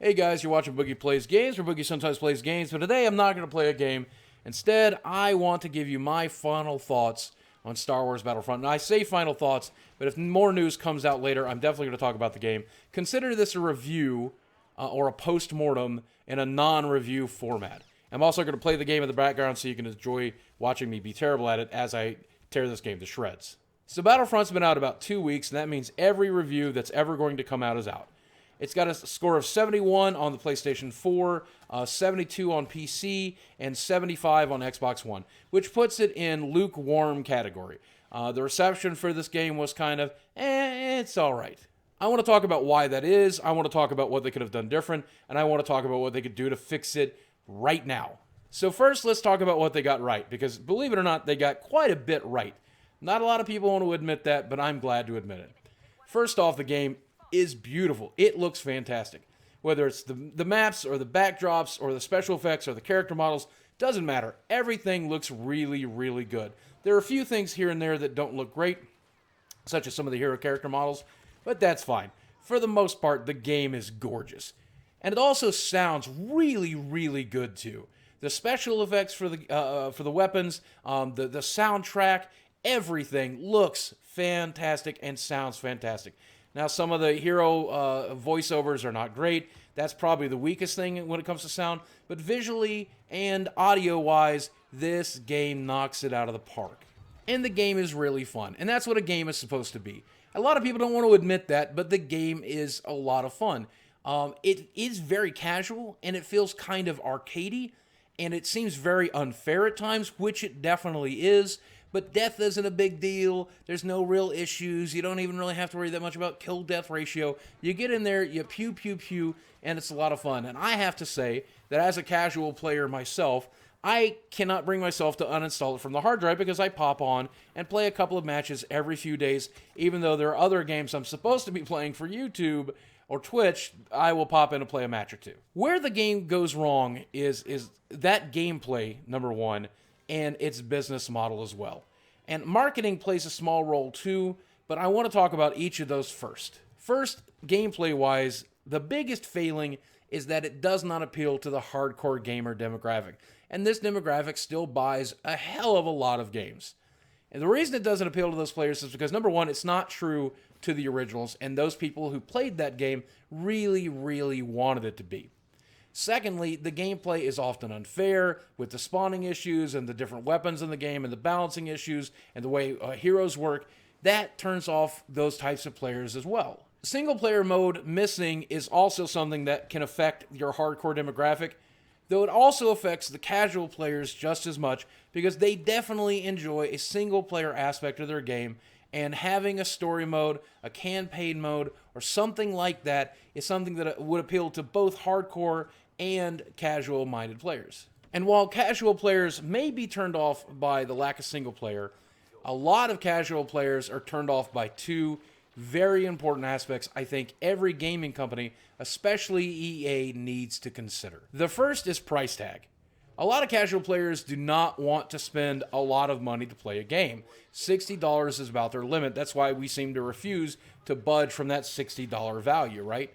Hey guys, you're watching Boogie Plays Games, where Boogie sometimes plays games, but today I'm not going to play a game. Instead, I want to give you my final thoughts on Star Wars Battlefront. And I say final thoughts, but if more news comes out later, I'm definitely going to talk about the game. Consider this a review or a post-mortem in a non-review format. I'm also going to play the game in the background so you can enjoy watching me be terrible at it as I tear this game to shreds. So Battlefront's been out about 2 weeks, and that means every review that's ever going to come out is out. It's got a score of 71 on the PlayStation 4, 72 on PC, and 75 on Xbox One, which puts it in lukewarm category. The reception for this game was kind of, it's all right. I want to talk about why that is, I want to talk about what they could have done different, and I want to talk about what they could do to fix it right now. So first, let's talk about what they got right, because believe it or not, they got quite a bit right. Not a lot of people want to admit that, but I'm glad to admit it. First off, the game is beautiful. It looks fantastic. Whether it's the maps or the backdrops or the special effects or the character models, doesn't matter. Everything looks really, really good. There are a few things here and there that don't look great, such as some of the hero character models, but that's fine. For the most part, the game is gorgeous. And it also sounds really, really good too. The special effects for the weapons, the soundtrack, everything looks fantastic and sounds fantastic. Now, some of the hero voiceovers are not great. That's probably the weakest thing when it comes to sound. But visually and audio-wise, this game knocks it out of the park. And the game is really fun. And that's what a game is supposed to be. A lot of people don't want to admit that, but the game is a lot of fun. It is very casual, and it feels kind of arcadey. And it seems very unfair at times, which it definitely is. But death isn't a big deal. There's no real issues. You don't even really have to worry that much about kill-death ratio. You get in there, you pew, pew, pew, and it's a lot of fun. And I have to say that as a casual player myself, I cannot bring myself to uninstall it from the hard drive because I pop on and play a couple of matches every few days. Even though there are other games I'm supposed to be playing for YouTube or Twitch, I will pop in and play a match or two. Where the game goes wrong is that gameplay, number one, and its business model as well. And marketing plays a small role too, but I want to talk about each of those first. First, gameplay-wise, the biggest failing is that it does not appeal to the hardcore gamer demographic. And this demographic still buys a hell of a lot of games. And the reason it doesn't appeal to those players is because, number one, it's not true to the originals, and those people who played that game really, really wanted it to be. Secondly, the gameplay is often unfair with the spawning issues and the different weapons in the game and the balancing issues and the way heroes work. That turns off those types of players as well. Single player mode missing is also something that can affect your hardcore demographic, though it also affects the casual players just as much because they definitely enjoy a single player aspect of their game, and having a story mode, a campaign mode, or something like that is something that would appeal to both hardcore and casual-minded players. And while casual players may be turned off by the lack of single player, a lot of casual players are turned off by two very important aspects I think every gaming company, especially EA, needs to consider. The first is price tag. A lot of casual players do not want to spend a lot of money to play a game. $60 is about their limit. That's why we seem to refuse to budge from that $60 value, right?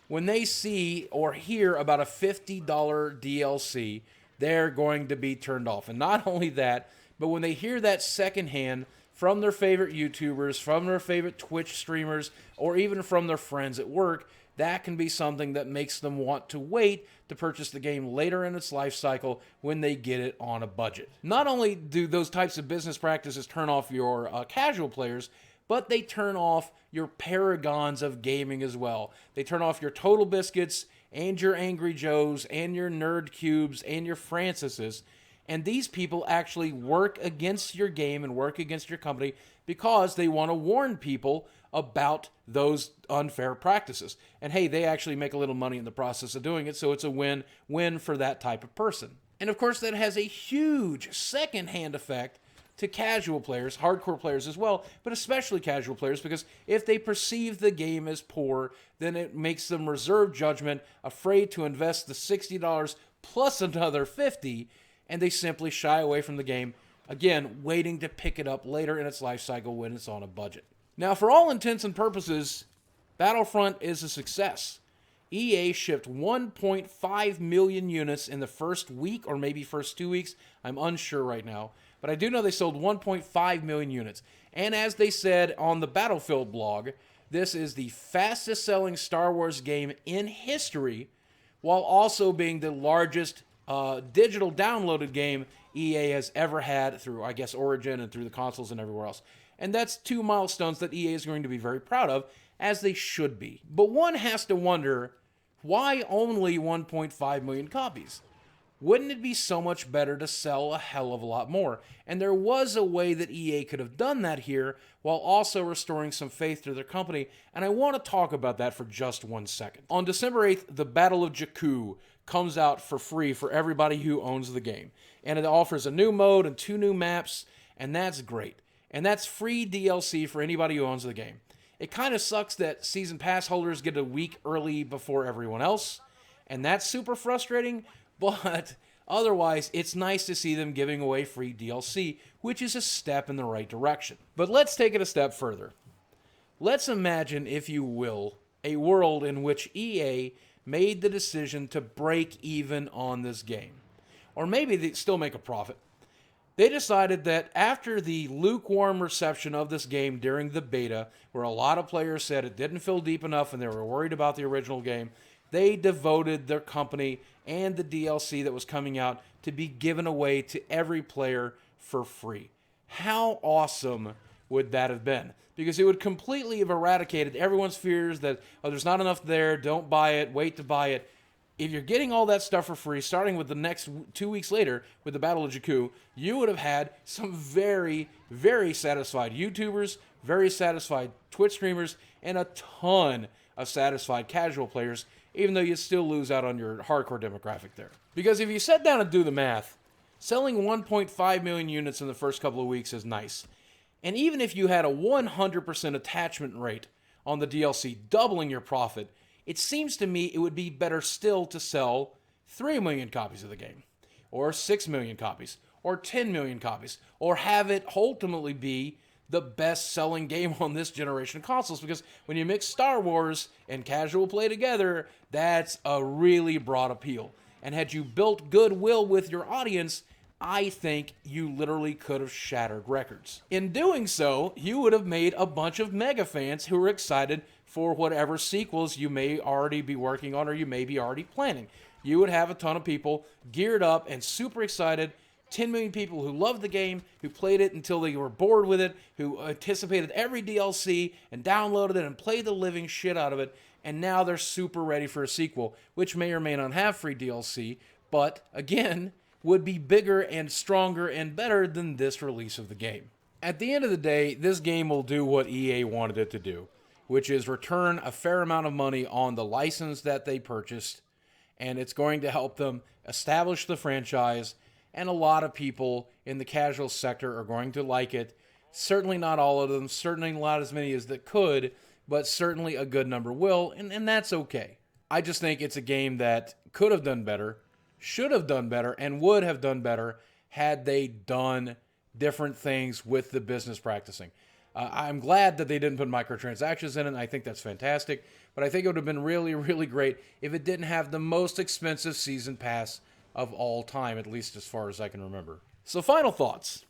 When they see or hear about a $50 DLC, they're going to be turned off. And not only that, but when they hear that secondhand from their favorite YouTubers, from their favorite Twitch streamers, or even from their friends at work, that can be something that makes them want to wait to purchase the game later in its life cycle when they get it on a budget. Not only do those types of business practices turn off your casual players, but they turn off your paragons of gaming as well. They turn off your Total Biscuits and your Angry Joes and your Nerd Cubes and your Francises. And these people actually work against your game and work against your company because they want to warn people about those unfair practices. And hey, they actually make a little money in the process of doing it, so it's a win-win for that type of person. And of course, that has a huge second-hand effect to casual players, hardcore players as well, but especially casual players, because if they perceive the game as poor, then it makes them reserve judgment, afraid to invest the $60 plus another $50, and they simply shy away from the game, again, waiting to pick it up later in its life cycle when it's on a budget. Now, for all intents and purposes, Battlefront is a success. EA shipped 1.5 million units in the first week, or maybe first 2 weeks. I'm unsure right now. But I do know they sold 1.5 million units. And as they said on the Battlefield blog, this is the fastest selling Star Wars game in history, while also being the largest digital downloaded game EA has ever had through, I guess, Origin and through the consoles and everywhere else. And that's 2 milestones that EA is going to be very proud of, as they should be. But one has to wonder, why only 1.5 million copies? Wouldn't it be so much better to sell a hell of a lot more? And there was a way that EA could have done that here, while also restoring some faith to their company, and I want to talk about that for just 1 second. On December 8th, the Battle of Jakku comes out for free for everybody who owns the game. And it offers a new mode and 2 new maps, and that's great. And that's free DLC for anybody who owns the game. It kind of sucks that Season Pass holders get a week early before everyone else, and that's super frustrating, but otherwise, it's nice to see them giving away free DLC, which is a step in the right direction. But let's take it a step further. Let's imagine, if you will, a world in which EA made the decision to break even on this game. Or maybe they still make a profit. They decided that after the lukewarm reception of this game during the beta, where a lot of players said it didn't feel deep enough and they were worried about the original game, they devoted their company and the DLC that was coming out to be given away to every player for free. How awesome would that have been? Because it would completely have eradicated everyone's fears that, oh, there's not enough there, don't buy it, wait to buy it. If you're getting all that stuff for free, starting with the next 2 weeks later with the Battle of Jakku, you would have had some very, very satisfied YouTubers, very satisfied Twitch streamers, and a ton of satisfied casual players, even though you'd still lose out on your hardcore demographic there. Because if you sit down and do the math, selling 1.5 million units in the first couple of weeks is nice. And even if you had a 100% attachment rate on the DLC, doubling your profit, it seems to me it would be better still to sell 3 million copies of the game, or 6 million copies, or 10 million copies, or have it ultimately be the best-selling game on this generation of consoles, because when you mix Star Wars and casual play together, that's a really broad appeal. And had you built goodwill with your audience, I think you literally could have shattered records. In doing so, you would have made a bunch of mega fans who were excited for whatever sequels you may already be working on or you may be already planning. You would have a ton of people geared up and super excited, 10 million people who loved the game, who played it until they were bored with it, who anticipated every DLC and downloaded it and played the living shit out of it, and now they're super ready for a sequel, which may or may not have free DLC, but again, would be bigger and stronger and better than this release of the game. At the end of the day, this game will do what EA wanted it to do, which is return a fair amount of money on the license that they purchased, and it's going to help them establish the franchise, and a lot of people in the casual sector are going to like it. Certainly not all of them, certainly not as many as that could, but certainly a good number will, and that's okay. I just think it's a game that could have done better, should have done better, and would have done better had they done different things with the business practicing. I'm glad that they didn't put microtransactions in it. I think that's fantastic. But I think it would have been really, really great if it didn't have the most expensive season pass of all time, at least as far as I can remember. So final thoughts.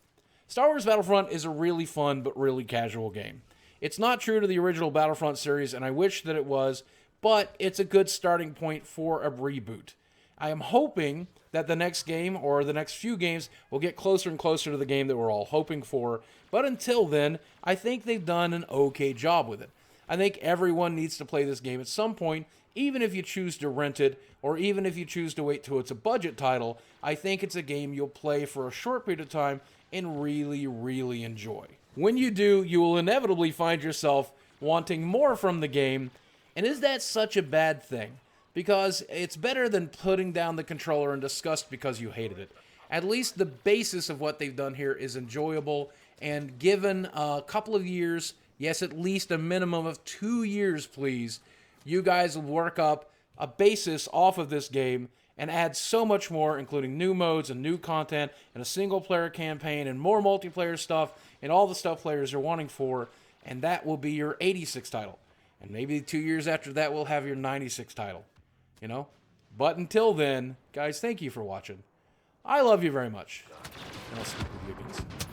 Star Wars Battlefront is a really fun but really casual game. It's not true to the original Battlefront series, and I wish that it was, but it's a good starting point for a reboot. I am hoping that the next game or the next few games will get closer and closer to the game that we're all hoping for. But until then, I think they've done an okay job with it. I think everyone needs to play this game at some point, even if you choose to rent it, or even if you choose to wait till it's a budget title. I think it's a game you'll play for a short period of time and really, really enjoy. When you do, you will inevitably find yourself wanting more from the game. And is that such a bad thing? Because it's better than putting down the controller in disgust because you hated it. At least the basis of what they've done here is enjoyable, and given a couple of years, yes, at least a minimum of 2 years, please, you guys will work up a basis off of this game and add so much more, including new modes and new content and a single-player campaign and more multiplayer stuff and all the stuff players are wanting for, and that will be your 86th title. And maybe 2 years after that, we'll have your 96 title. You know? But until then, guys, thank you for watching. I love you very much. And I'll speak with you again soon.